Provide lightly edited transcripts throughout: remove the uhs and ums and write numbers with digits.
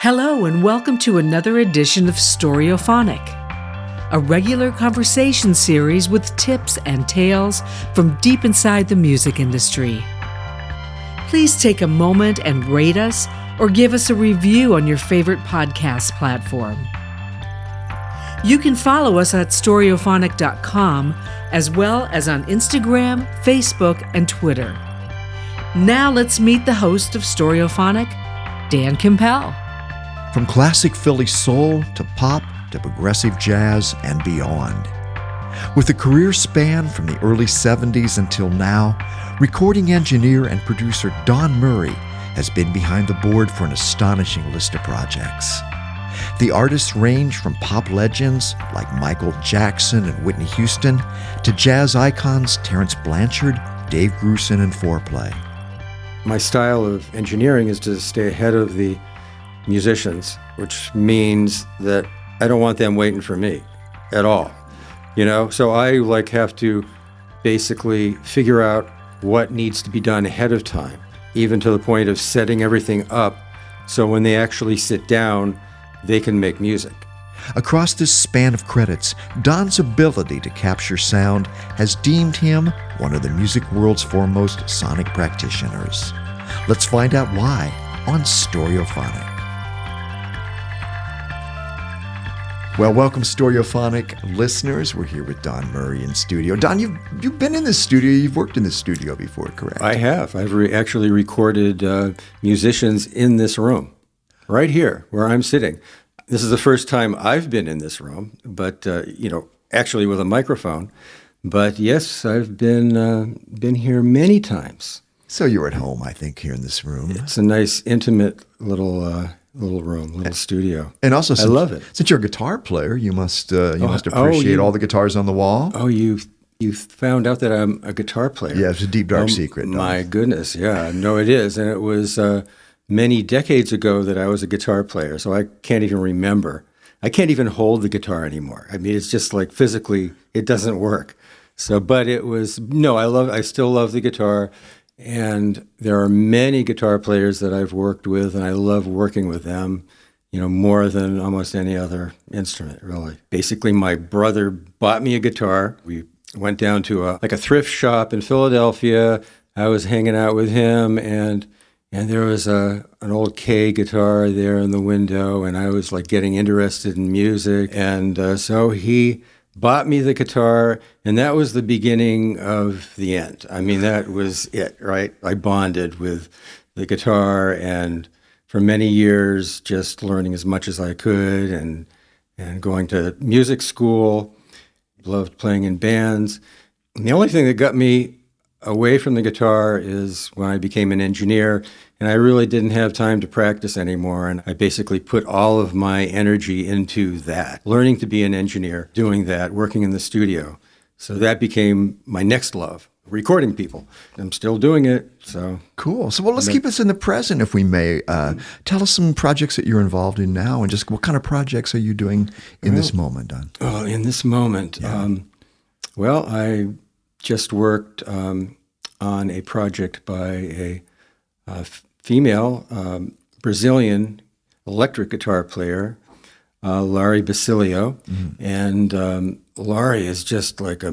Hello and welcome to another edition of Storyophonic, a regular conversation series with tips and tales from deep inside the music industry. Please take a moment and rate us or give us a review on your favorite podcast platform. You can follow us at storyophonic.com as well as on Instagram, Facebook, and Twitter. Now let's meet the host of Storyophonic, Dan Campbell. From classic Philly soul to pop to progressive jazz and beyond. With a career span from the early 70s until now, recording engineer and producer Don Murry has been behind the board for an astonishing list of projects. The artists range from pop legends like Michael Jackson and Whitney Houston to jazz icons Terence Blanchard, Dave Grusin, and Foreplay. My style of engineering is to stay ahead of the musicians, which means that I don't want them waiting for me at all, So I have to basically figure out what needs to be done ahead of time, even to the point of setting everything up so when they actually sit down, they can make music. Across this span of credits, Don's ability to capture sound has deemed him one of the music world's foremost sonic practitioners. Let's find out why on Storyophonic. Well, welcome, Storyophonic listeners. We're here with Don Murry in studio. Don, you've been in this studio. You've worked in this studio before, correct? I have. I've actually recorded musicians in this room, right here where I'm sitting. This is the first time I've been in this room, but actually with a microphone. But yes, I've been here many times. So you're at home, I think, here in this room. It's a nice, intimate little room, little studio. And also, I love it. Since you're a guitar player, you must appreciate all the guitars on the wall. Oh, you found out that I'm a guitar player. Yeah, it's a deep, dark secret. My goodness, yeah. No, it is. And it was many decades ago that I was a guitar player, so I can't even remember. I can't even hold the guitar anymore. I mean, it's just like physically, it doesn't work. So, but it was, I still love the guitar. And there are many guitar players that I've worked with, and I love working with them, more than almost any other instrument, really. Basically, my brother bought me a guitar. We went down to a thrift shop in Philadelphia. I was hanging out with him, and there was an old K guitar there in the window, and I was getting interested in music. And so he bought me the guitar, and that was the beginning of the end. I mean, that was it, right? I bonded with the guitar, and for many years, just learning as much as I could and going to music school, loved playing in bands. And the only thing that got me away from the guitar is when I became an engineer, and I really didn't have time to practice anymore. And I basically put all of my energy into that, learning to be an engineer, doing that, working in the studio. So that became my next love, recording people. I'm still doing it. So cool. So let's keep us in the present, if we may. Tell us some projects that you're involved in now, and just what kind of projects are you doing in this moment, Don? Oh, in this moment. Yeah. I just worked on a project by a female Brazilian electric guitar player, Larry Basilio. Mm-hmm. And Larry is just like a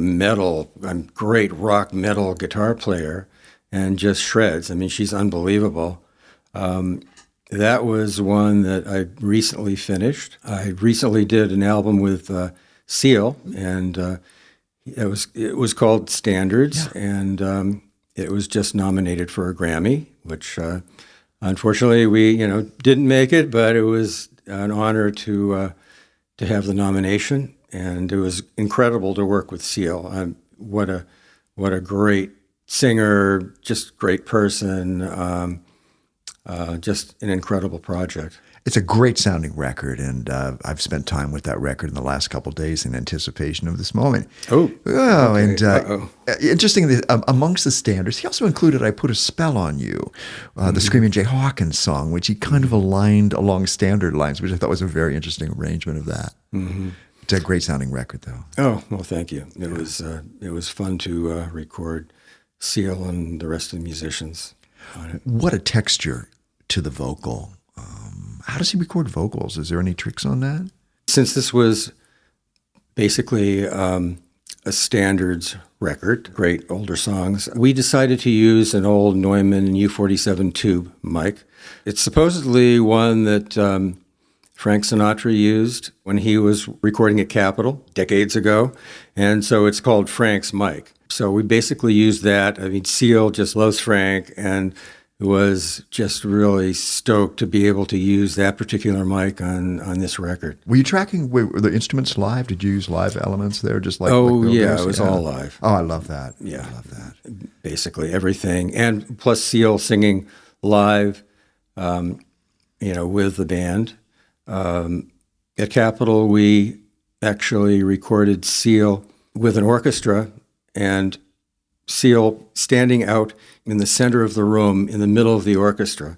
great rock metal guitar player and just shreds. I mean, she's unbelievable. That was one that I recently finished. I recently did an album with Seal, and it was called Standards, yeah. And it was just nominated for a Grammy, which unfortunately we didn't make it, but it was an honor to have the nomination, and it was incredible to work with Seal. What a great singer, just great person, just an incredible project. It's a great sounding record, and I've spent time with that record in the last couple of days in anticipation of this moment. Oh, okay. And interestingly, amongst the standards, he also included "I Put a Spell on You," the Screaming Jay Hawkins song, which he kind of aligned along standard lines, which I thought was a very interesting arrangement of that. Mm-hmm. It's a great sounding record, though. Oh, well, thank you. It was fun to record Seal and the rest of the musicians on it. What a texture to the vocal. How does he record vocals? Is there any tricks on that? Since this was basically a standards record, great older songs, we decided to use an old Neumann U47 tube mic. It's supposedly one that Frank Sinatra used when he was recording at Capitol decades ago, and so it's called Frank's mic. So we basically used that. I mean, Seal just loves Frank and was just really stoked to be able to use that particular mic on this record. Were you tracking were the instruments live? Did you use live elements there? Just like yeah, it was all live. Oh, I love that. Yeah, I love that. Basically everything, and plus Seal singing live, with the band. At Capitol, we actually recorded Seal with an orchestra, and Seal standing out in the center of the room in the middle of the orchestra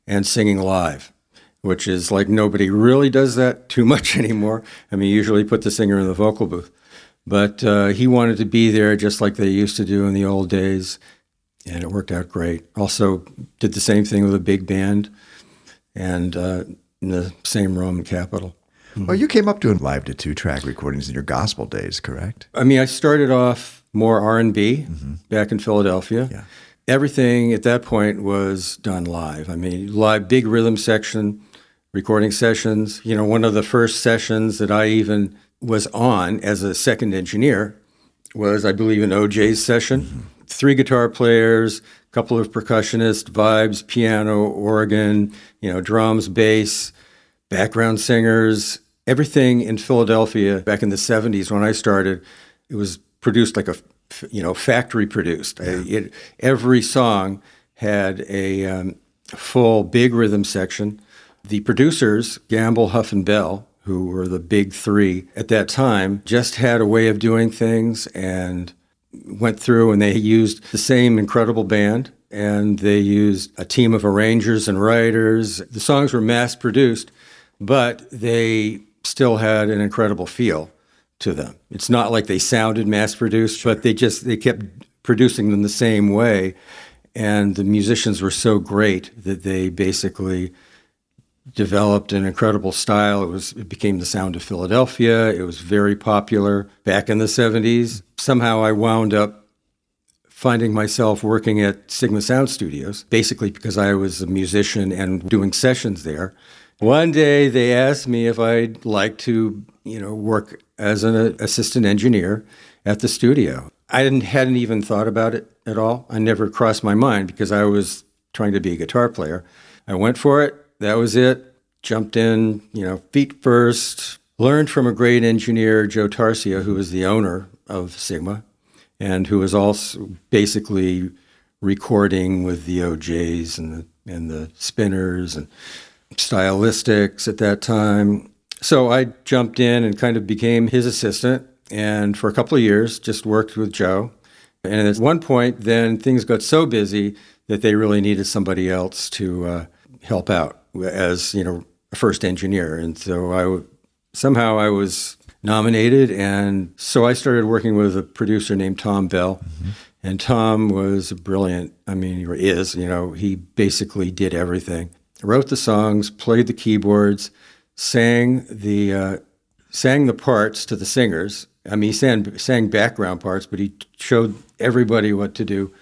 and singing live, which is like nobody really does that too much anymore. I mean, usually put the singer in the vocal booth. But he wanted to be there just like they used to do in the old days, and it worked out great. Also did the same thing with a big band and in the same room in Capitol. Well, you came up doing live to two-track recordings in your gospel days, correct? I mean, I started off more R&B back in Philadelphia. Yeah. Everything at that point was done live. I mean, live, big rhythm section, recording sessions. You know, one of the first sessions that I even was on as a second engineer was, I believe, an OJ's session. 3 guitar players, a couple of percussionists, vibes, piano, organ, drums, bass, background singers. Everything in Philadelphia back in the 70s when I started, it was produced like factory produced. Yeah. Every song had a full big rhythm section. The producers, Gamble, Huff, and Bell, who were the big 3 at that time, just had a way of doing things and went through, and they used the same incredible band, and they used a team of arrangers and writers. The songs were mass produced, but they still had an incredible feel to them. It's not like they sounded mass produced, but they kept producing them the same way. And the musicians were so great that they basically developed an incredible style. It became the sound of Philadelphia. It was very popular back in the 70s. Somehow I wound up finding myself working at Sigma Sound Studios, basically because I was a musician and doing sessions there. One day they asked me if I'd like to, work as an assistant engineer at the studio. I hadn't even thought about it at all. I never crossed my mind because I was trying to be a guitar player. I went for it. That was it. Jumped in, feet first. Learned from a great engineer, Joe Tarsia, who was the owner of Sigma, and who was also basically recording with the OJs and the Spinners and Stylistics at that time. So I jumped in and kind of became his assistant, and for a couple of years just worked with Joe. And at one point, then things got so busy that they really needed somebody else to help out as, a first engineer. And so I was nominated, and so I started working with a producer named Tom Bell. And Tom was brilliant. I mean, he is, he basically did everything. Wrote the songs, played the keyboards, sang the parts to the singers. I mean, he sang background parts, but he showed everybody what to do.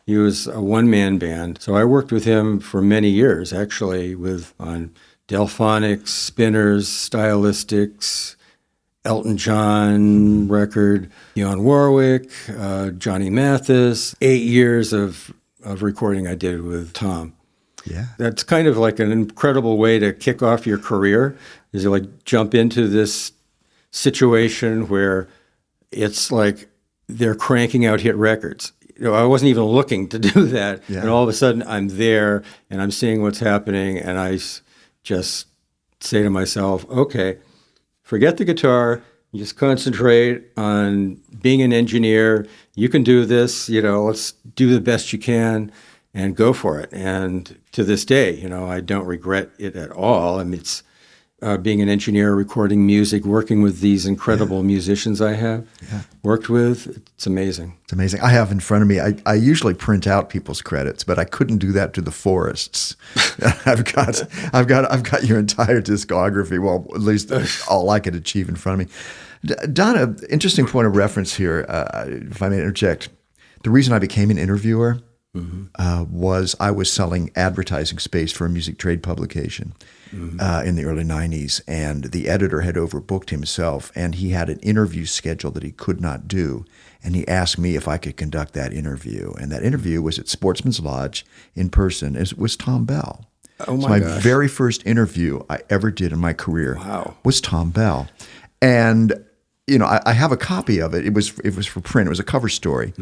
He was a one-man band. So I worked with him for many years, actually, on Delphonics, Spinners, Stylistics, Elton John record, Dionne Warwick, Johnny Mathis. 8 years of recording I did with Tom. Yeah. That's kind of like an incredible way to kick off your career, is you jump into this situation where it's like they're cranking out hit records. I wasn't even looking to do that. Yeah. And all of a sudden I'm there and I'm seeing what's happening, and I just say to myself, okay, forget the guitar, you just concentrate on being an engineer. You can do this, let's do the best you can and go for it. And to this day, I don't regret it at all. I mean, being an engineer, recording music, working with these incredible musicians I have worked with. It's amazing. It's amazing. I have in front of me, I usually print out people's credits, but I couldn't do that to the Forests. I've got your entire discography. Well, at least all I could achieve in front of me. Donna, interesting point of reference here, if I may interject. The reason I became an interviewer was I was selling advertising space for a music trade publication in the early 90s, and the editor had overbooked himself, and he had an interview schedule that he could not do, and he asked me if I could conduct that interview, and that interview was at Sportsman's Lodge in person. It was Tom Bell. Oh my so my gosh. very first interview I ever did in my career was Tom Bell, and I have a copy of it. It was for print. It was a cover story.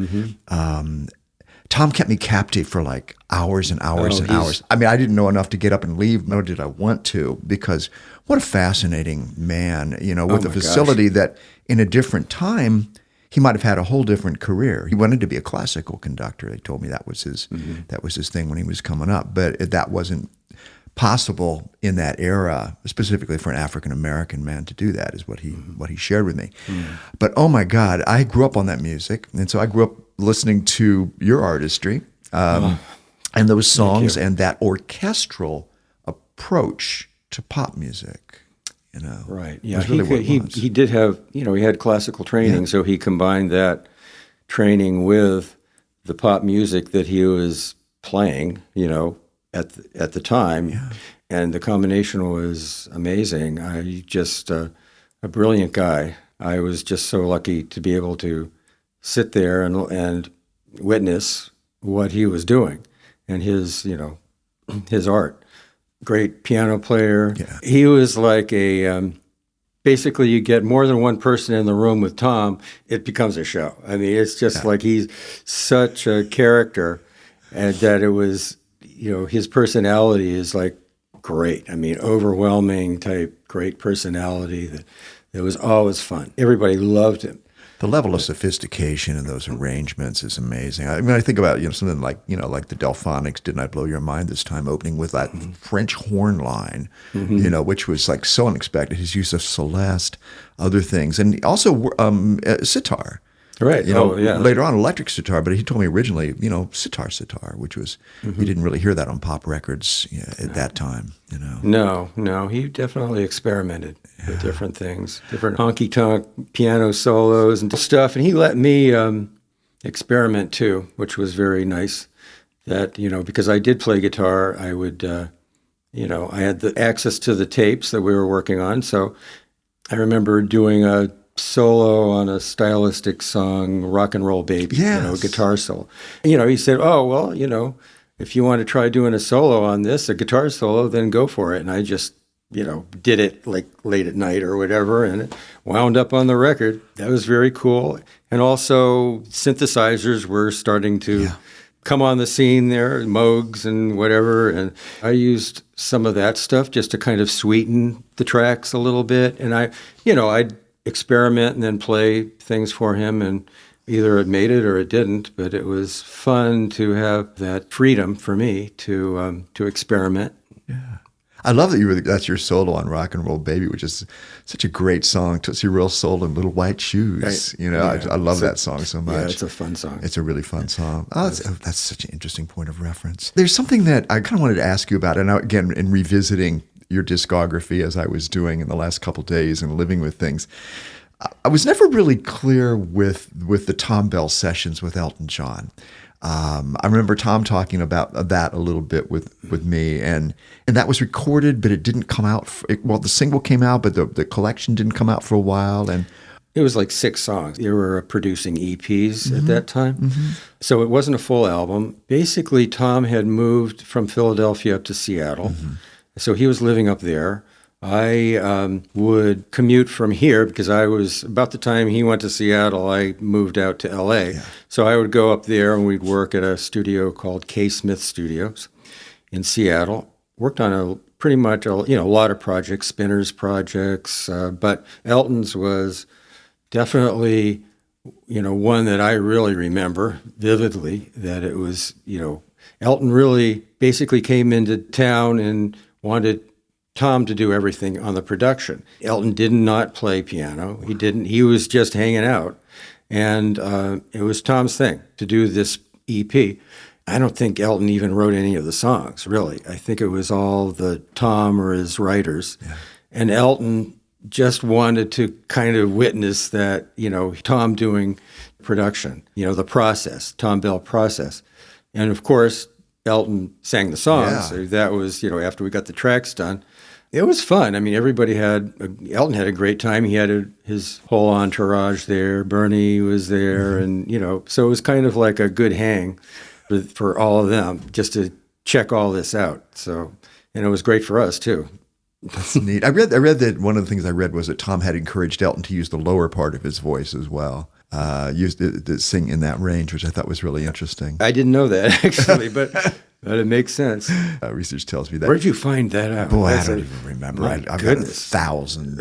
Tom kept me captive for like hours and hours and hours. I mean, I didn't know enough to get up and leave, nor did I want to, because what a fascinating man, with a facility that in a different time, he might have had a whole different career. He wanted to be a classical conductor. They told me that was his thing when he was coming up, but that wasn't possible in that era, specifically for an African-American man to do that, is what he shared with me. But oh my God, I grew up on that music. And so I grew up listening to your artistry and those songs and that orchestral approach to pop music. Right. Yeah. He did have, he had classical training, so he combined that training with the pop music that he was playing, at the time, and the combination was amazing. A brilliant guy. I was just so lucky to be able to sit there and witness what he was doing and his art. Great piano player. Yeah. He was like basically you get more than one person in the room with Tom, it becomes a show. I mean, it's just like he's such a character, and that it was, his personality is like great. I mean, overwhelming type, great personality that it was always fun. Everybody loved him. The level of sophistication in those arrangements is amazing. I mean, I think about something like like the Delphonics, "Didn't I Blow Your Mind This Time," opening with that French horn line, which was like so unexpected. His use of Celeste, other things, and also sitar. Right. Later on, electric sitar, but he told me originally, sitar, which was you didn't really hear that on pop records at that time. No, he definitely experimented with different things, different honky-tonk piano solos and stuff, and he let me experiment too, which was very nice. That, because I did play guitar, I would, I had the access to the tapes that we were working on, so I remember doing a solo on a stylistic song, Rock and Roll Baby, guitar solo. He said, "Oh, well, if you want to try doing a solo on this, a guitar solo, then go for it." And I just, did it like late at night or whatever, and it wound up on the record. That was very cool. And also synthesizers were starting to come on the scene there, Moogs and whatever. And I used some of that stuff just to kind of sweeten the tracks a little bit. And I'd experiment and then play things for him, and either it made it or it didn't, but it was fun to have that freedom for me to experiment. Yeah. I love that that's your solo on Rock and Roll Baby, which is such a great song. Tootsie Roll Soul in Little White Shoes. Right. I love that song so much. Yeah, it's a fun song. It's a really fun song. That's such an interesting point of reference. There's something that I kind of wanted to ask you about, and again, in revisiting your discography as I was doing in the last couple of days and living with things, I was never really clear with the Tom Bell sessions with Elton John. I remember Tom talking about that a little bit with me, and that was recorded, but it didn't come out. The single came out, but the collection didn't come out for a while. And it was like 6 songs. They were producing EPs at that time, so it wasn't a full album. Basically, Tom had moved from Philadelphia up to Seattle, so he was living up there. I would commute from here because I was, about the time he went to Seattle, I moved out to L.A. Yeah. So I would go up there and we'd work at a studio called K. Smith Studios in Seattle. Worked on pretty much a lot of projects, Spinner's projects, but Elton's was definitely, one that I really remember vividly, that it was, Elton really basically came into town and wanted Tom to do everything on the production. Elton did not play piano. He didn't. He was just hanging out. And it was Tom's thing to do this EP. I don't think Elton even wrote any of the songs, really. I think it was all the Tom or his writers. Yeah. And Elton just wanted to kind of witness that, Tom doing production, the process, Tom Bell process. And of course, Elton sang the songs. Yeah. So that was, after we got the tracks done. It was fun. I mean, Elton had a great time. He had his whole entourage there. Bernie was there. Mm-hmm. And, so it was kind of like a good hang for all of them just to check all this out. So, and it was great for us too. That's neat. I read that one of the things I read was that Tom had encouraged Elton to use the lower part of his voice as well. Used to sing in that range, which I thought was really interesting. I didn't know that actually, but it makes sense. Research tells me that. Where did you find that out? Boy, I don't even remember. I've got 1,000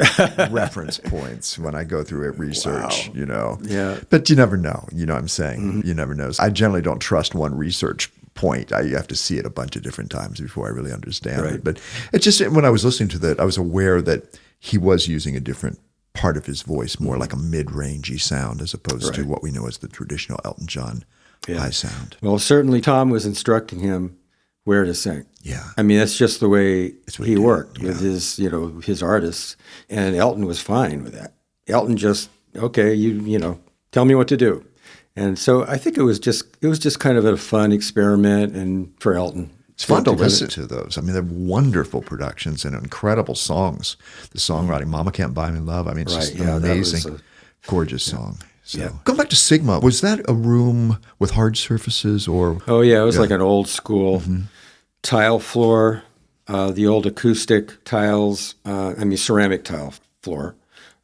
reference points when I go through research, Wow. Yeah. But you never know, what I'm saying? Mm-hmm. You never know. I generally don't trust one research point. I have to see it a bunch of different times before I really understand it. But it's just, when I was listening to that, I was aware that he was using a different part of his voice, more like a mid-rangey sound as opposed to what we know as the traditional Elton John high sound. Well, certainly Tom was instructing him where to sing. Yeah. I mean, that's just the way he worked with his artists, and Elton was fine with that. Elton just, okay, you tell me what to do. And so I think it was just kind of a fun experiment, and for Elton. It's fun to listen to those. I mean, they're wonderful productions and incredible songs. The songwriting, Mama Can't Buy Me Love. I mean, it's just an amazing, gorgeous song. So, going back to Sigma, was that a room with hard surfaces or? Oh, yeah. It was like an old school tile floor, the old acoustic tiles, ceramic tile floor.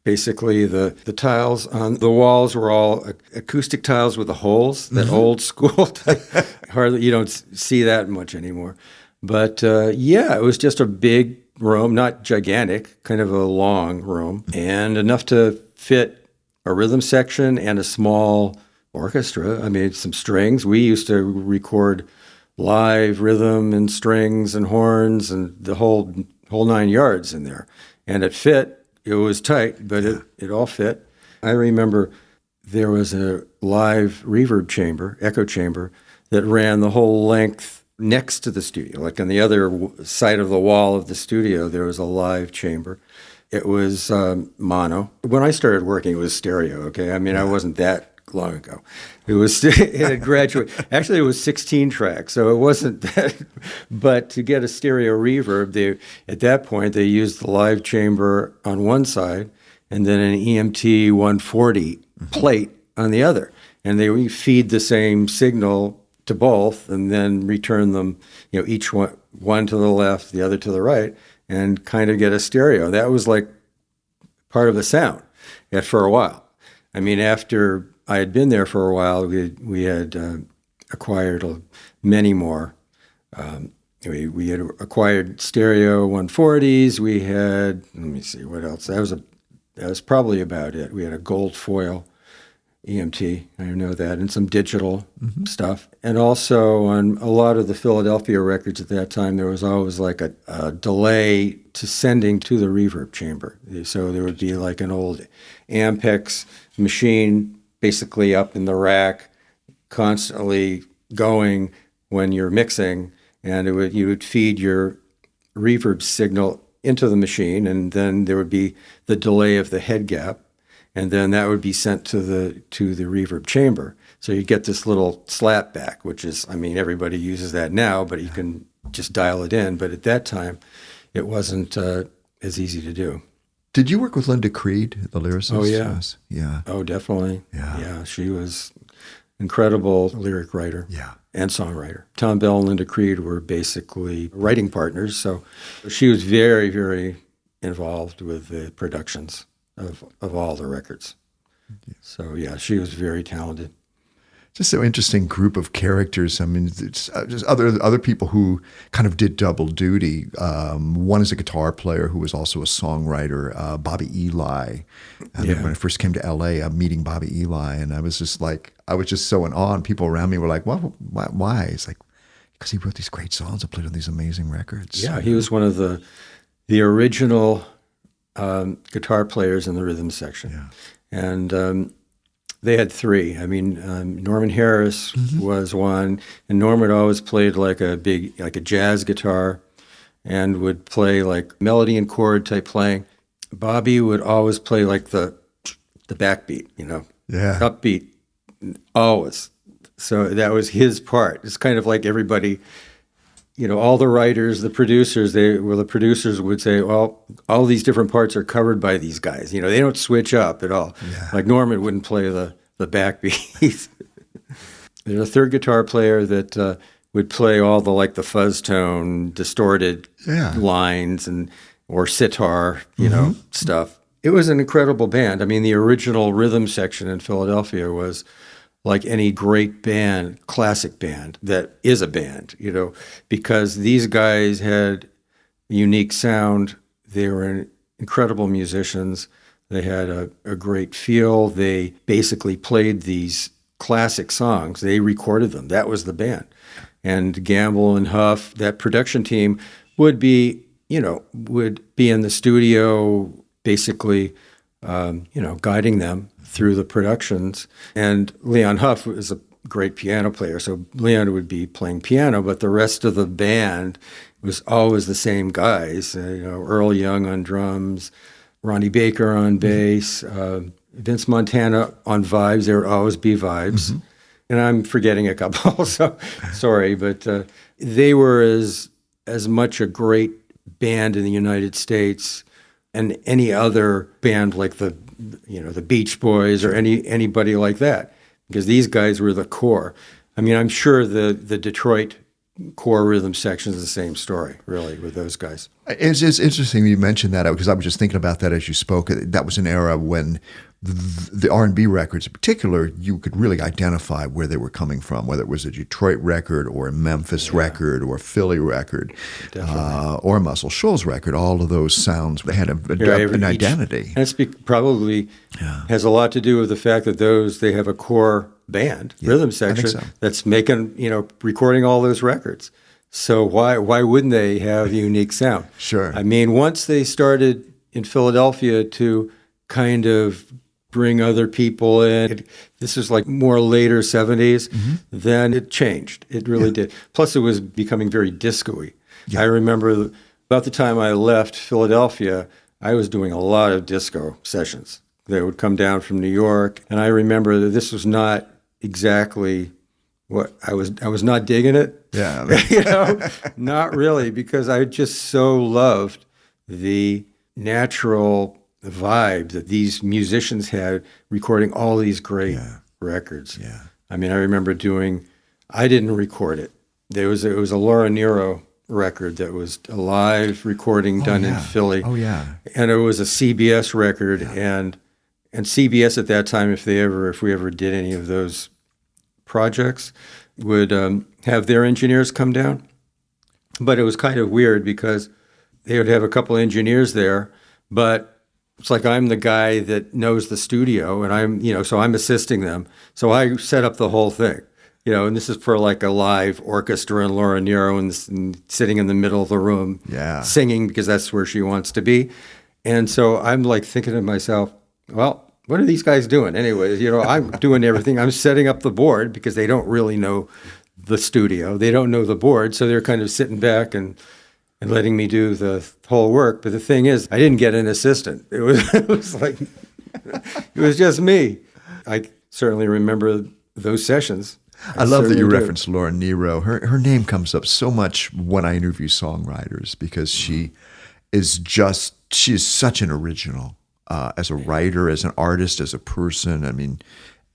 Basically, the tiles on the walls were all acoustic tiles with the holes, that old school type. Hardly, you don't see that much anymore. But it was just a big room, not gigantic, kind of a long room, and enough to fit a rhythm section and a small orchestra. I mean, some strings. We used to record live rhythm and strings and horns and the whole 9 yards in there. And it fit. It was tight, but it all fit. I remember there was a live reverb chamber, echo chamber, that ran the whole length next to the studio. Like on the other side of the wall of the studio, there was a live chamber. It was mono. When I started working, it was stereo, okay? I mean, I wasn't that long ago. It had graduated. Actually, it was 16 tracks, so it wasn't that. But to get a stereo reverb, at that point, they used the live chamber on one side and then an EMT 140 plate on the other. And they would feed the same signal to both and then return them, each one to the left, the other to the right, and kind of get a stereo. That was like part of the sound for a while. I mean, after I had been there for a while, we had acquired many more. We had acquired stereo 140s. We had, let me see, what else? That was probably about it. We had a gold foil EMT, I know that, and some digital stuff. And also on a lot of the Philadelphia records at that time, there was always like a delay to sending to the reverb chamber. So there would be like an old Ampex machine basically up in the rack, constantly going when you're mixing, and you would feed your reverb signal into the machine, and then there would be the delay of the head gap, and then that would be sent to the reverb chamber. So you get this little slap back, which is, I mean, everybody uses that now, but you can just dial it in. But at that time, it wasn't as easy to do. Did you work with Linda Creed, the lyricist? Oh, yeah. Yes. Yeah. Oh, definitely. Yeah. She was incredible lyric writer and songwriter. Tom Bell and Linda Creed were basically writing partners, so she was very, very involved with the productions of all the records. So, yeah, she was very talented. Just an interesting group of characters. I mean, it's just other people who kind of did double duty. One is a guitar player who was also a songwriter, Bobby Eli. And then when I first came to L.A., meeting Bobby Eli, and I was just so in awe. And people around me were like, well, why? It's like, because he wrote these great songs and played on these amazing records. Yeah, he was one of the the original guitar players in the rhythm section. Yeah. And they had three. I mean, Norman Harris was one, and Norman always played like a jazz guitar and would play like melody and chord type playing. Bobby would always play like the backbeat, upbeat, always. So that was his part. It's kind of like everybody, all the writers, the producers, the producers would say, well, all these different parts are covered by these guys. They don't switch up at all. Yeah. Like Norman wouldn't play the backbeat. There's a third guitar player that would play all the fuzz tone, distorted lines or sitar, stuff. It was an incredible band. I mean, the original rhythm section in Philadelphia was like any great band, classic band that is a band, because these guys had a unique sound. They were incredible musicians. They had a great feel. They basically played these classic songs. They recorded them. That was the band. And Gamble and Huff, that production team, would be in the studio basically, guiding them through the productions. And Leon Huff was a great piano player, so Leon would be playing piano, but the rest of the band was always the same guys. Earl Young on drums, Ronnie Baker on bass, Vince Montana on vibes. There would always be vibes. Mm-hmm. And I'm forgetting a couple, so sorry, but they were as much a great band in the United States and any other band like the Beach Boys or anybody like that, because these guys were the core. I mean, I'm sure the Detroit core rhythm section is the same story, really, with those guys. It's interesting you mentioned that, because I was just thinking about that as you spoke. That was an era when the R&B records in particular, you could really identify where they were coming from, whether it was a Detroit record or a Memphis record or a Philly record or a Muscle Shoals record. All of those sounds, they had an identity. And it's probably has a lot to do with the fact that they have a core band, rhythm section, that's making, recording all those records. So why wouldn't they have a unique sound? Sure. I mean, once they started in Philadelphia to kind of bring other people in, this was like more later 70s, then it changed. It really did. Plus, it was becoming very disco-y. Yeah. I remember about the time I left Philadelphia, I was doing a lot of disco sessions. They would come down from New York, and I remember that this was not exactly what I was not digging it. Yeah. Not really, because I just so loved the natural vibe that these musicians had recording all these great records. Yeah. I mean, I remember I didn't record it. It was a Laura Nero record that was a live recording done in Philly. Oh, yeah. And it was a CBS record, and CBS at that time, if we ever did any of those projects, would have their engineers come down. But it was kind of weird because they would have a couple engineers there, but it's like I'm the guy that knows the studio, and so I'm assisting them. So I set up the whole thing, and this is for like a live orchestra and Laura Nero and sitting in the middle of the room singing because that's where she wants to be. And so I'm like thinking to myself, well, what are these guys doing? Anyways, I'm doing everything. I'm setting up the board because they don't really know the studio. They don't know the board. So they're kind of sitting back and letting me do the whole work. But the thing is, I didn't get an assistant. It was like, it was just me. I certainly remember those sessions. I love that you referenced Laura Nero. Her name comes up so much when I interview songwriters because she is such an original. As a writer, as an artist, as a person. I mean,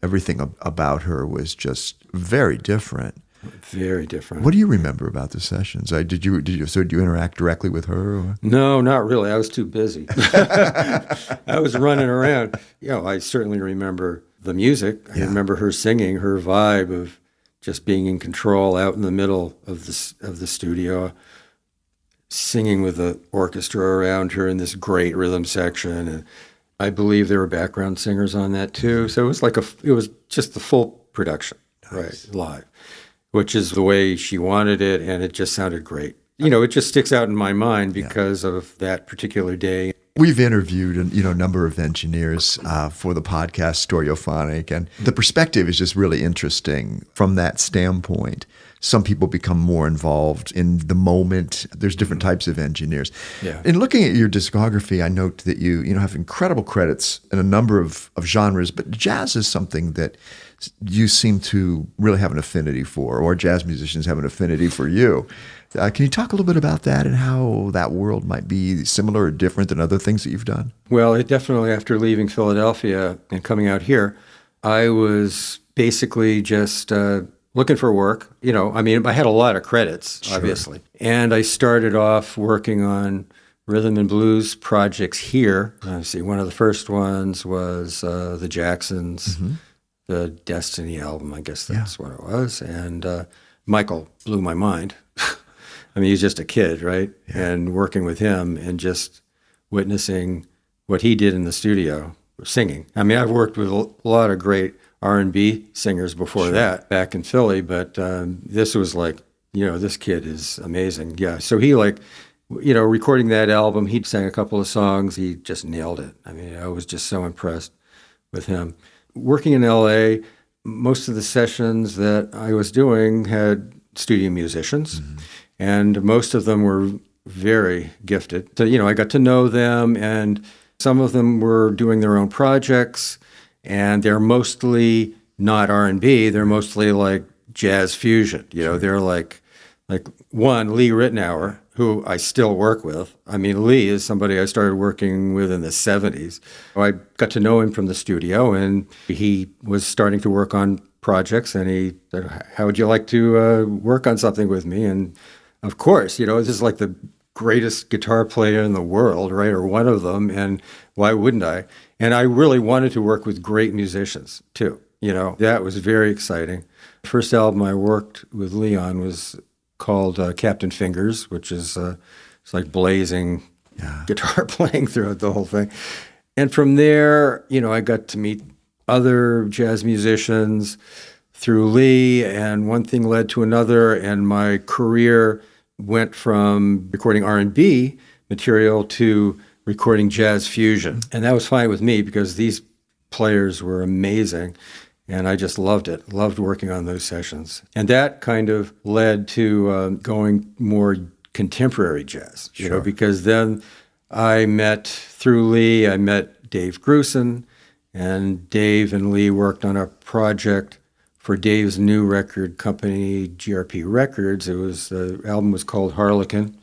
everything about her was just very different. Very different. What do you remember about the sessions? Did you interact directly with her? Or? No, not really. I was too busy. I was running around. I certainly remember the music. I remember her singing, her vibe of just being in control out in the middle of the studio, singing with the orchestra around her in this great rhythm section. And I believe there were background singers on that too. So it was just the full production, right, live, which is the way she wanted it. And it just sounded great. it just sticks out in my mind because of that particular day. We've interviewed a number of engineers for the podcast Stereophonic, and the perspective is just really interesting from that standpoint. Some people become more involved in the moment. There's different types of engineers. Yeah. In looking at your discography, I note that you have incredible credits in a number of genres, but jazz is something that you seem to really have an affinity for, or jazz musicians have an affinity for you. Can you talk a little bit about that and how that world might be similar or different than other things that you've done? Well, it definitely, after leaving Philadelphia and coming out here, I was basically just looking for work. I had a lot of credits, obviously. And I started off working on rhythm and blues projects here. Let's see, one of the first ones was the Jacksons, the Destiny album, I guess that's what it was. And Michael blew my mind. He's just a kid, right? Yeah. And working with him and just witnessing what he did in the studio, singing. I've worked with a lot of great R&B singers before that back in Philly, but this was like, this kid is amazing. Yeah, so he recording that album, he sang a couple of songs, he just nailed it. I was just so impressed with him. Working in LA, most of the sessions that I was doing had studio musicians. And most of them were very gifted. So, I got to know them, and some of them were doing their own projects, and they're mostly not R&B. They're mostly like jazz fusion. They're like one, Lee Ridnour, who I still work with. Lee is somebody I started working with in the 70s. I got to know him from the studio, and he was starting to work on projects, and he said, how would you like to work on something with me? And of course, this is like the greatest guitar player in the world, right? Or one of them, and why wouldn't I? And I really wanted to work with great musicians, too. That was very exciting. The first album I worked with Lee on was called Captain Fingers, which is it's like blazing guitar playing throughout the whole thing. And from there, I got to meet other jazz musicians through Lee, and one thing led to another, and my career went from recording R&B material to recording jazz fusion. And that was fine with me because these players were amazing, and I just loved it, loved working on those sessions. And that kind of led to going more contemporary jazz, because then through Lee, I met Dave Grusin, and Dave and Lee worked on a project for Dave's new record company, GRP Records. The album was called Harlequin,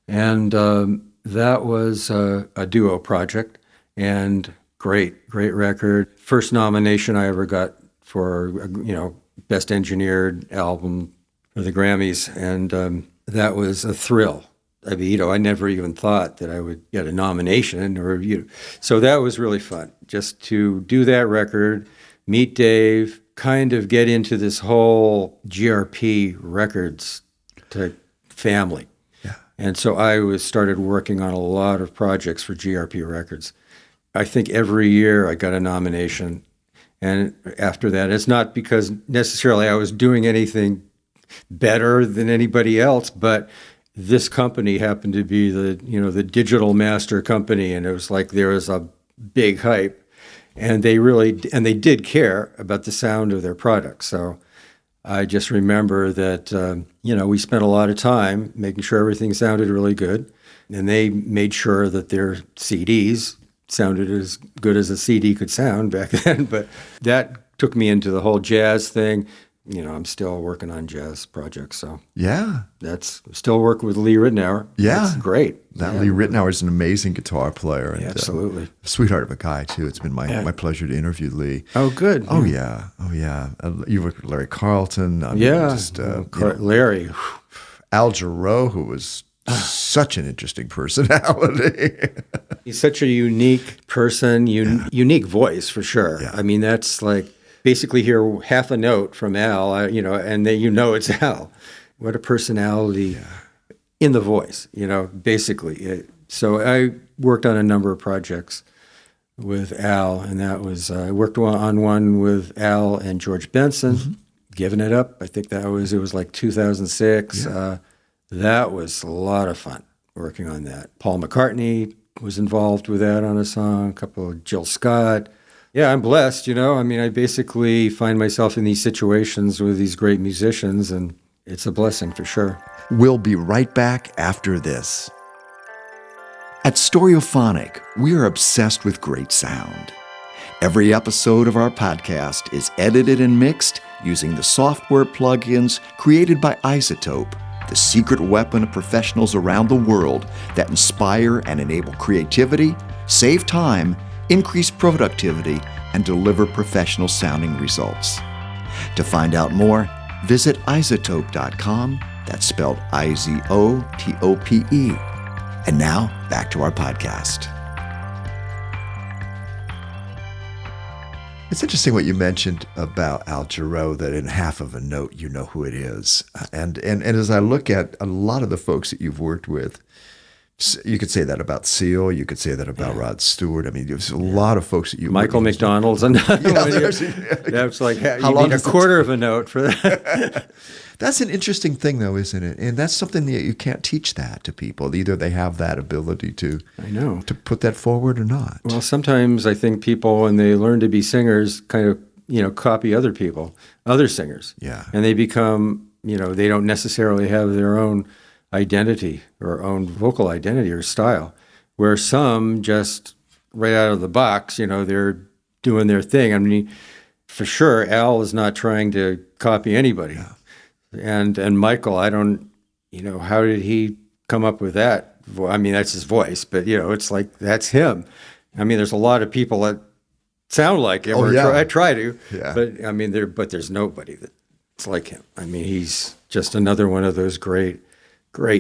and that was a duo project, and great record. First nomination I ever got for Best Engineered Album for the Grammys, and that was a thrill. I never even thought that I would get a nomination or a review. So that was really fun, just to do that record, meet Dave, kind of get into this whole GRP Records family. Yeah. And so I started working on a lot of projects for GRP Records. I think every year I got a nomination. And after that, it's not because necessarily I was doing anything better than anybody else, but this company happened to be the digital master company, and it was like there was a big hype. And they did care about the sound of their products. So I just remember that, we spent a lot of time making sure everything sounded really good. And they made sure that their CDs sounded as good as a CD could sound back then. But that took me into the whole jazz thing. I'm still working on jazz projects, so that's still working with Lee Ridnour. Yeah, that's great. Lee Ridnour is an amazing guitar player, and absolutely sweetheart of a guy too. It's been my pleasure to interview Lee. Oh, good. Oh yeah. You worked with Larry Carlton. Larry, Al Jarreau, who was such an interesting personality. He's such a unique person, unique voice for sure. Yeah. That's like. Basically hear half a note from Al, and then it's Al. What a personality in the voice, basically. So I worked on a number of projects with Al, and that was, I worked on one with Al and George Benson, Giving It Up. I think it was like 2006. That was a lot of fun working on that. Paul McCartney was involved with that on a song, a couple of Jill Scott. Yeah, I'm blessed, I mean, I basically find myself in these situations with these great musicians, and it's a blessing for sure. We'll be right back after this. At Stereophonic, we are obsessed with great sound. Every episode of our podcast is edited and mixed using the software plugins created by iZotope, the secret weapon of professionals around the world that inspire and enable creativity, save time, increase productivity, and deliver professional sounding results. To find out more, visit iZotope.com. That's spelled I-Z-O-T-O-P-E. And now, back to our podcast. It's interesting what you mentioned about Al Jarreau, that in half of a note you know who it is. And as I look at a lot of the folks that you've worked with, you could say that about Seal, you could say that about Rod Stewart. I mean, there's a lot of folks that you Michael McDonald's another one. That's like, you need a quarter of a note for that. That's an interesting thing, though, isn't it? And that's something that you can't teach that to people. Either they have that ability to put that forward or not. Well, sometimes I think people, when they learn to be singers, kind of, copy other people, other singers. Yeah. And they become, they don't necessarily have their own identity or own vocal identity or style, where some just right out of the box, they're doing their thing. I mean, for sure, Al is not trying to copy anybody. Yeah. And Michael, I don't, how did he come up with that? I mean, that's his voice, but, it's like, that's him. I mean, there's a lot of people that sound like him. I try to, but I mean, there's nobody that's like him. I mean, he's just another one of those great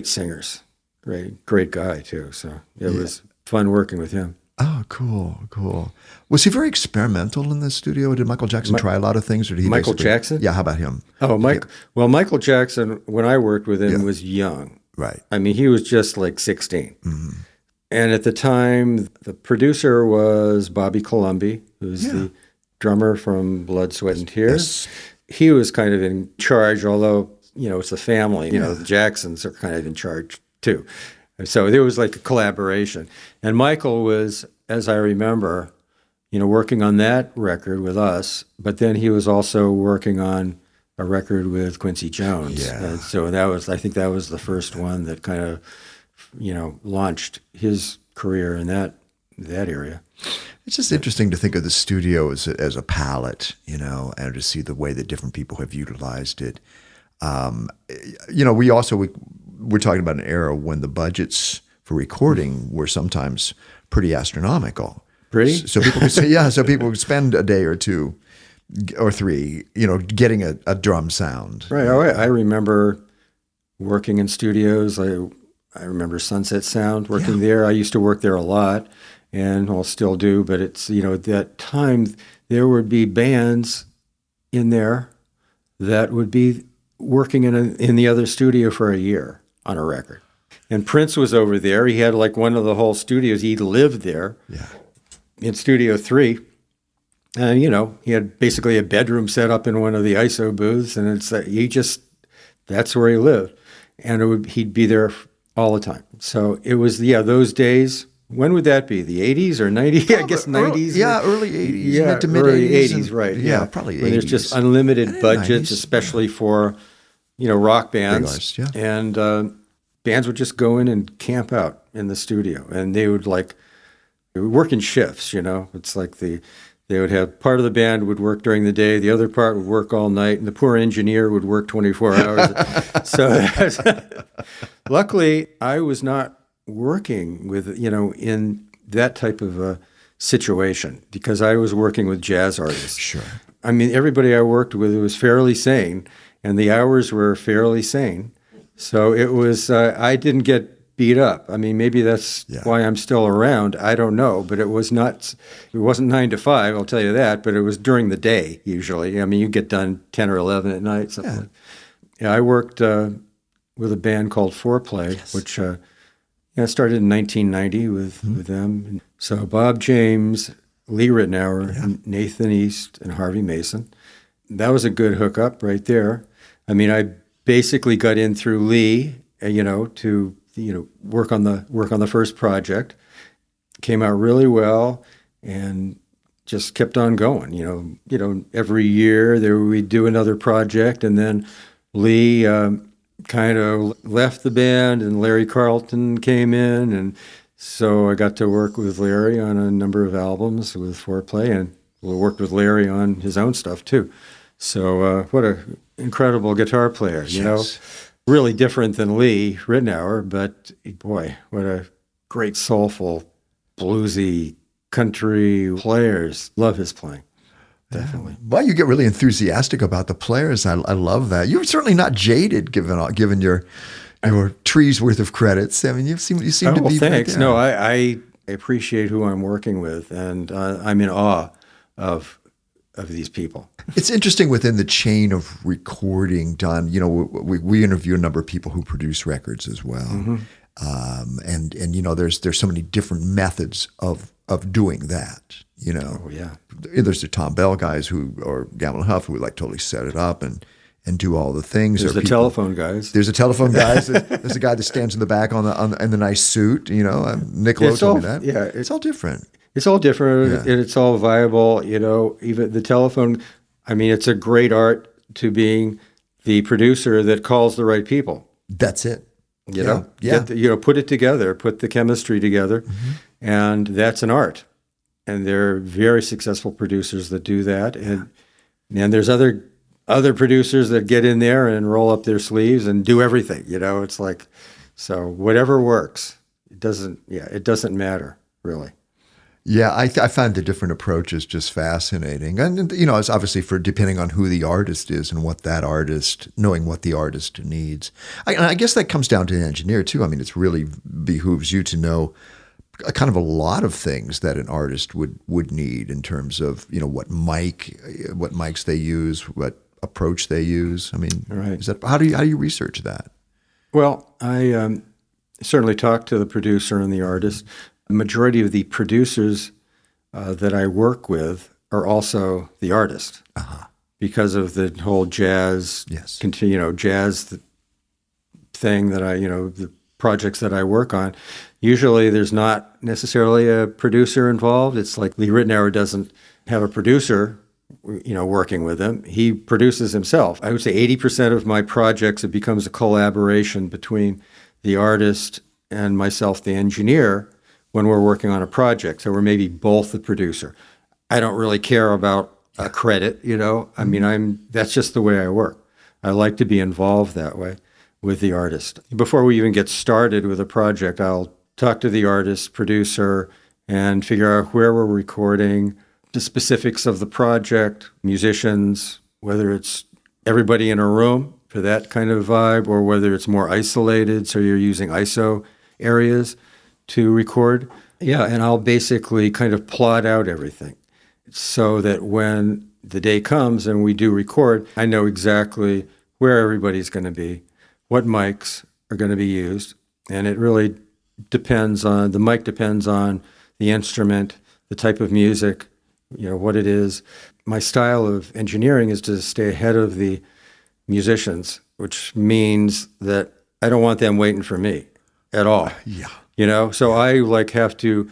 singers. Great guy too. So it was fun working with him. Oh, cool. Was he very experimental in the studio? Did Michael Jackson try a lot of things? Or did he Michael Jackson? Yeah, how about him? Oh, Well, Michael Jackson, when I worked with him, was young. Right. I mean, he was just like 16. Mm-hmm. And at the time, the producer was Bobby Colomby, who's the drummer from Blood, Sweat, and Tears. Yes. He was kind of in charge, although, it's a family. The Jacksons are kind of in charge too. So there was like a collaboration. And Michael was, as I remember, working on that record with us, but then he was also working on a record with Quincy Jones. Yeah. And so I think that was the first one that kind of, launched his career in that area. It's just interesting to think of the studio as a palette, and to see the way that different people have utilized it. We're talking about an era when the budgets for recording were sometimes pretty astronomical. Pretty? So people could say, so people would spend a day or two or three, getting a drum sound. Right. I remember working in studios. I remember Sunset Sound working there. I used to work there a lot, and I'll still do, but it's, at that time there would be bands in there that would be working in the other studio for a year on a record. And Prince was over there. He had like one of the whole studios. He lived there in Studio 3. And, he had basically a bedroom set up in one of the ISO booths. And it's that's where he lived. And he'd be there all the time. So it was, those days. When would that be? The 80s or 90s? I guess 90s. Early 80s. Yeah, mid to mid early 80s. Right. Yeah, probably 80s. When there's just unlimited budgets, 90s. Especially for, rock bands. Big artists, And bands would just go in and camp out in the studio. And they would work in shifts, It's like they would have part of the band would work during the day, the other part would work all night, and the poor engineer would work 24 hours. So luckily, I was not working with, in that type of a situation, because I was working with jazz artists. Sure. I mean, everybody I worked with was fairly sane, and the hours were fairly sane. So it was, I didn't get beat up. I mean, maybe that's why I'm still around. I don't know, but it wasn't 9 to 5, I'll tell you that, but it was during the day usually. I mean, you get done 10 or 11 at night, something. Yeah, I worked with a band called Foreplay, which started in 1990 with them. So Bob James, Lee Ridnour, Nathan East, and Harvey Mason. That was a good hookup right there. I mean, I basically got in through Lee, to work on the first project. Came out really well, and just kept on going. Every year we'd do another project, and then Lee kind of left the band, and Larry Carlton came in, and so I got to work with Larry on a number of albums with Foreplay, and we worked with Larry on his own stuff too. So what an incredible guitar player, Yes. Really different than Lee Ridnour, but boy, what a great soulful, bluesy country players. Love his playing. Definitely. Well, you get really enthusiastic about the players. I love that. You're certainly not jaded, given your tree's worth of credits. I mean, you seem to be. Thanks. Right. No, I appreciate who I'm working with, and I'm in awe of these people. It's interesting within the chain of recording done. We interview a number of people who produce records as well, and there's so many different methods of doing that. Oh yeah. There's the Tom Bell guys or Gamble and Huff who like totally set it up and do all the things. There's the telephone guys. There's a telephone guys. There's a guy that stands in the back in the nice suit. Nick Lowe told me that. Yeah, it's all different. It's all different, Yeah. and it's all viable. Even the telephone. I mean, it's a great art to being the producer that calls the right people. That's it. Yeah. Yeah. Put it together, put the chemistry together, and that's an art. And there are very successful producers that do that, and there's other producers that get in there and roll up their sleeves and do everything. It's like, so whatever works. It doesn't matter really. Yeah, I find the different approaches just fascinating, and it's obviously depending on who the artist is and knowing what the artist needs. I guess that comes down to an engineer too. I mean, it's really behooves you to know kind of a lot of things that an artist would need in terms of what mics they use, what approach they use. I mean, right. How do you research that? Well, I certainly talk to the producer and the artist. The majority of the producers that I work with are also the artist because of the whole jazz, Yes. Jazz thing that the projects that I work on. Usually there's not necessarily a producer involved. It's like Lee Ridnour doesn't have a producer, working with him. He produces himself. I would say 80% of my projects, it becomes a collaboration between the artist and myself, the engineer, when we're working on a project. So we're maybe both the producer. I don't really care about a credit, I mean, that's just the way I work. I like to be involved that way with the artist. Before we even get started with a project, I'll talk to the artist, producer, and figure out where we're recording, the specifics of the project, musicians, whether it's everybody in a room for that kind of vibe, or whether it's more isolated, so you're using ISO areas to record. Yeah, and I'll basically kind of plot out everything so that when the day comes and we do record, I know exactly where everybody's going to be, what mics are going to be used, and it really depends on, the mic depends on the instrument, the type of music, what it is. My style of engineering is to stay ahead of the musicians, which means that I don't want them waiting for me at all. Yeah. So I have to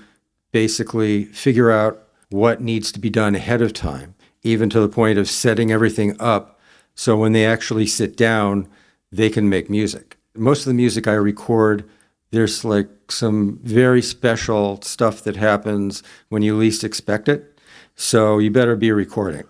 basically figure out what needs to be done ahead of time, even to the point of setting everything up so when they actually sit down, they can make music. Most of the music I record, there's some very special stuff that happens when you least expect it. So you better be recording,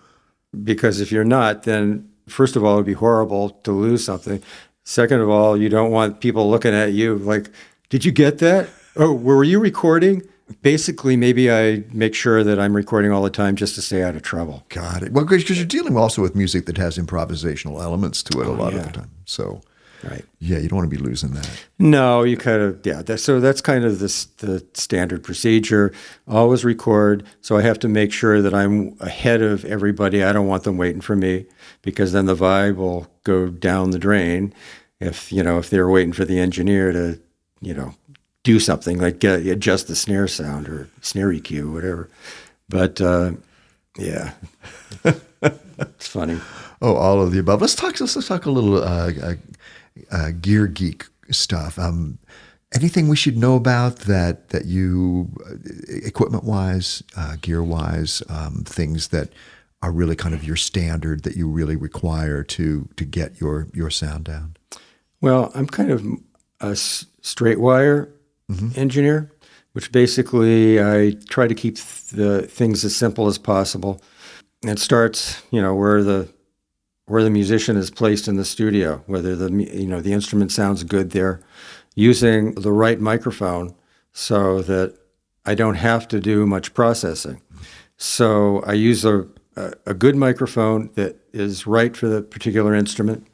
because if you're not, then first of all, it would be horrible to lose something. Second of all, you don't want people looking at you like, did you get that? Oh, were you recording? Basically, maybe I make sure that I'm recording all the time just to stay out of trouble. Got it. Well, because you're dealing also with music that has improvisational elements to it a lot of the time. So, right. Yeah, you don't want to be losing that. No, you kind of, so that's kind of the standard procedure. Always record. So I have to make sure that I'm ahead of everybody. I don't want them waiting for me, because then the vibe will go down the drain if they're waiting for the engineer to, do something like adjust the snare sound or snare EQ, whatever. But yeah, it's funny. Oh, all of the above. Let's talk a little gear geek stuff. Anything we should know about that you, equipment-wise, gear-wise, things that are really kind of your standard that you really require to get your sound down? Well, I'm kind of a straight wire engineer, which basically I try to keep the things as simple as possible. It starts, where the musician is placed in the studio, whether the instrument sounds good there, using the right microphone so that I don't have to do much processing. So I use a good microphone that is right for the particular instrument,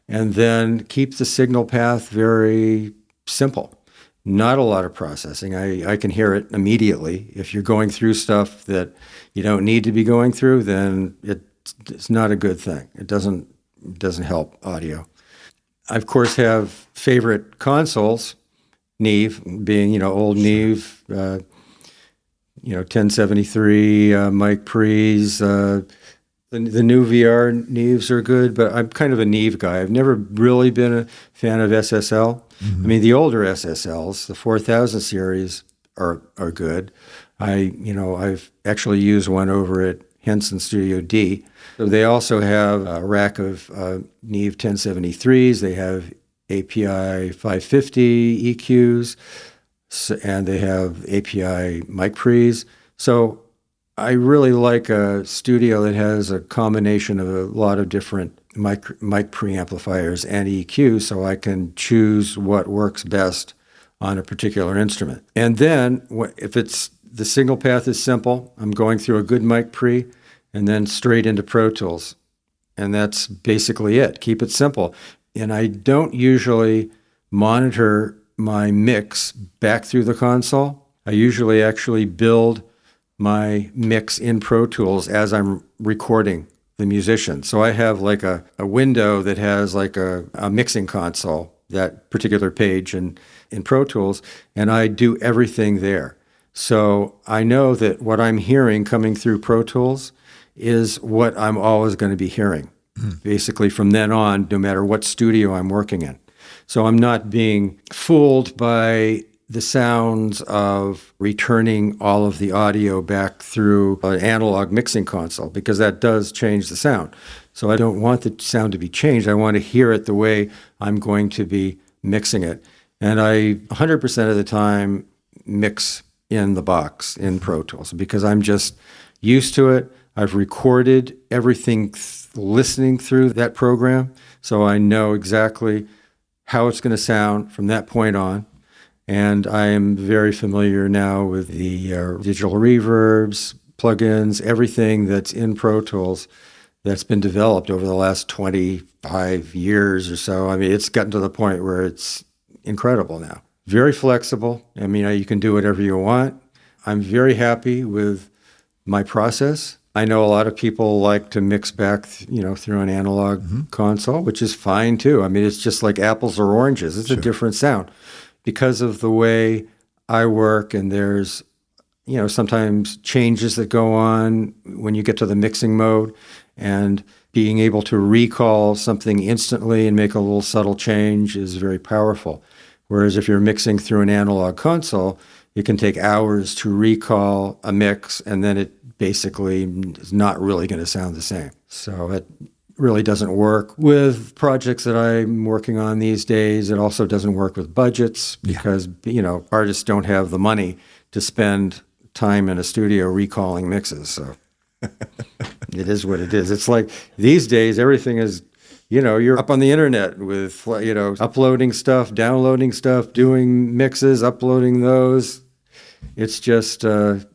and then keep the signal path very simple. Not a lot of processing. I can hear it immediately. If you're going through stuff that you don't need to be going through, then it's not a good thing. It doesn't help audio. I, of course, have favorite consoles, Neve, being, old Neve, 1073, mic pre's. The new VR Neves are good, but I'm kind of a Neve guy. I've never really been a fan of SSL. I mean, the older SSLs, the 4000 series, are good. I've actually used one over at Henson Studio D. So they also have a rack of Neve 1073s. They have API 550 EQs, and they have API mic pre's. So I really like a studio that has a combination of a lot of different mic preamplifiers and EQ, so I can choose what works best on a particular instrument. And then if it's the signal path is simple, I'm going through a good mic pre and then straight into Pro Tools. And that's basically it. Keep it simple. And I don't usually monitor my mix back through the console. I usually actually build my mix in Pro Tools as I'm recording the musician. So I have like a window that has like a mixing console, that particular page in Pro Tools, and I do everything there. So I know that what I'm hearing coming through Pro Tools is what I'm always going to be hearing, basically from then on, no matter what studio I'm working in. So I'm not being fooled by the sounds of returning all of the audio back through an analog mixing console, because that does change the sound. So I don't want the sound to be changed. I want to hear it the way I'm going to be mixing it. And I 100% of the time mix in the box in Pro Tools because I'm just used to it. I've recorded everything listening through that program, so I know exactly how it's going to sound from that point on. And I am very familiar now with the digital reverbs, plugins, everything that's in Pro Tools that's been developed over the last 25 years or so. I mean, it's gotten to the point where it's incredible now. Very flexible. I mean, you can do whatever you want. I'm very happy with my process. I know a lot of people like to mix back, through an analog console, which is fine too. I mean, it's just like apples or oranges. It's a different sound. Because of the way I work, and there's, sometimes changes that go on when you get to the mixing mode, and being able to recall something instantly and make a little subtle change is very powerful. Whereas if you're mixing through an analog console, it can take hours to recall a mix, and then it basically is not really going to sound the same. So it really doesn't work with projects that I'm working on these days. It also doesn't work with budgets because, artists don't have the money to spend time in a studio recalling mixes. So it is what it is. It's like these days, everything is, you're up on the internet with, uploading stuff, downloading stuff, doing mixes, uploading those. It's just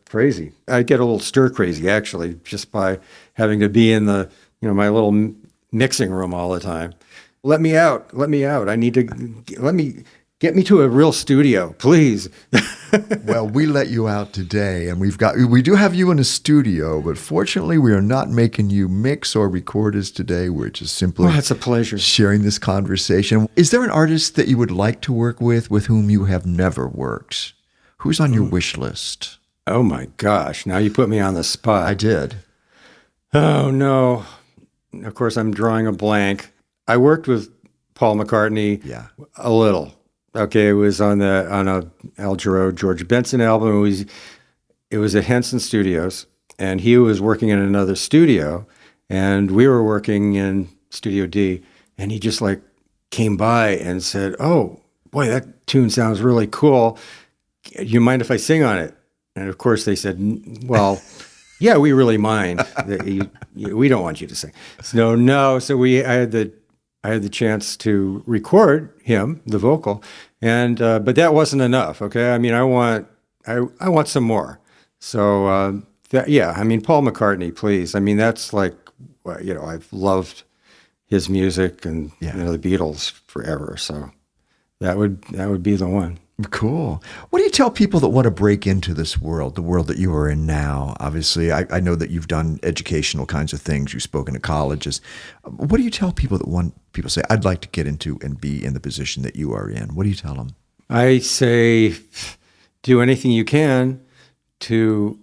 crazy. I get a little stir crazy, actually, just by having to be in the my little mixing room all the time. Let me out. I need to, get me to a real studio, please. Well, we let you out today, and we do have you in a studio, but fortunately we are not making you mix or record us today. We're just simply it's a pleasure sharing this conversation. Is there an artist that you would like to work with whom you have never worked? Who's on your wish list? Oh my gosh, now you put me on the spot. I did. Oh no. Of course, I'm drawing a blank. I worked with Paul McCartney, Yeah. a little. Okay, it was on a Al Jarreau, George Benson album. It was at Henson Studios, and he was working in another studio, and we were working in Studio D, and he just like came by and said, "Oh, boy, that tune sounds really cool. You mind if I sing on it?" And of course they said, "Well, yeah, we really mind. We don't want you to sing." So no. So I had the chance to record him, the vocal, and but that wasn't enough. Okay, I mean, I want some more. So I mean, Paul McCartney, please. I mean, that's like, I've loved his music and the Beatles forever. So that would be the one. Cool. What do you tell people that want to break into this world, the world that you are in now? Obviously, I know that you've done educational kinds of things. You've spoken at colleges. What do you tell people people say, "I'd like to get into and be in the position that you are in"? What do you tell them? I say, do anything you can to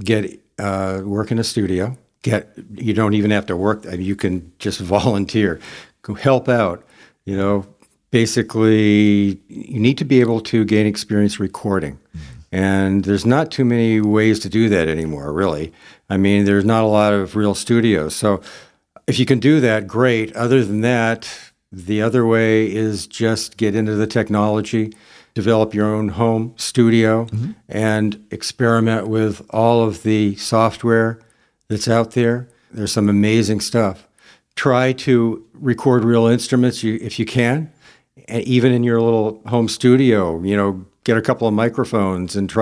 get work in a studio. You don't even have to work. I mean, you can just volunteer, go help out. Basically, you need to be able to gain experience recording. And there's not too many ways to do that anymore, really. I mean, there's not a lot of real studios. So if you can do that, great. Other than that, the other way is just get into the technology, develop your own home studio, and experiment with all of the software that's out there. There's some amazing stuff. Try to record real instruments if you can. And even in your little home studio, get a couple of microphones and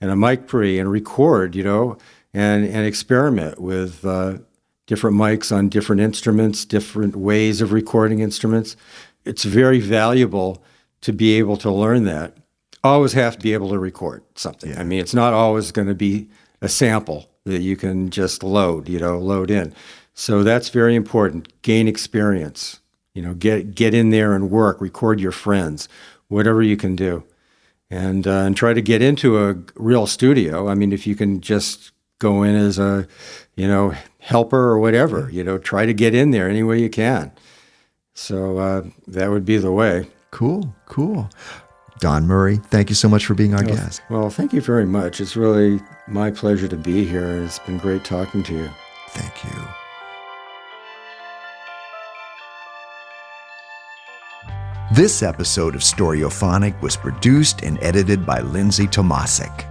a mic pre and record, and experiment with different mics on different instruments, different ways of recording instruments. It's very valuable to be able to learn that. Always have to be able to record something. Yeah. I mean, it's not always going to be a sample that you can just load in. So that's very important. Gain experience. Get in there and work, record your friends, whatever you can do, and try to get into a real studio. I mean, if you can just go in as a, helper or whatever, try to get in there any way you can. So that would be the way. Cool. Don Murry, thank you so much for being our guest. Well, thank you very much. It's really my pleasure to be here. It's been great talking to you. Thank you. This episode of Stereophonic was produced and edited by Lindsay Tomasic.